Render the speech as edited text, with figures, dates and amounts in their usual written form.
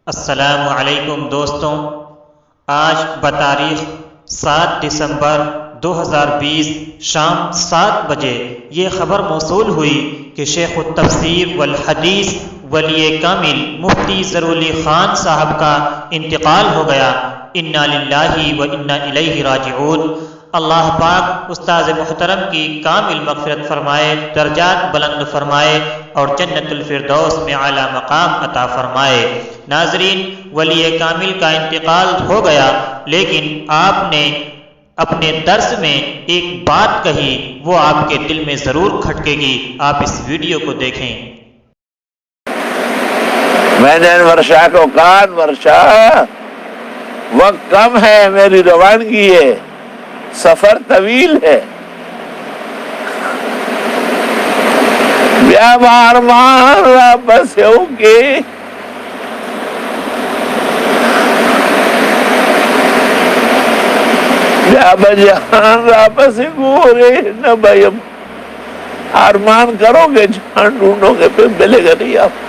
السلام علیکم دوستوں، آج بتاریخ 7 دسمبر 2020 شام 7 بجے یہ خبر موصول ہوئی کہ شیخ التفسیر والحدیث ولی کامل مفتی ظہورعلی خان صاحب کا انتقال ہو گیا۔ انا للہ و انا الیہ راجعون۔ اللہ پاک استاذ محترم کی کامل مغفرت فرمائے، درجات بلند فرمائے اور جنت الفردوس میں اعلیٰ مقام عطا فرمائے۔ ناظرین، ولی کامل کا انتقال ہو گیا، لیکن آپ نے اپنے درس میں ایک بات کہی، وہ آپ کے دل میں ضرور کھٹکے گی۔ آپ اس ویڈیو کو دیکھیں۔ میں نے ورشا کو کہا، ورشا وقت کم ہے، میری روانگی ہے، سفر طویل ہے، بیا بار بار واپس ہو کے بیا بجان واپس گورے نہ بھائی ارمان کرو گے، جان ڈھونڈو گے، پھر ملے گا نہیں آپ۔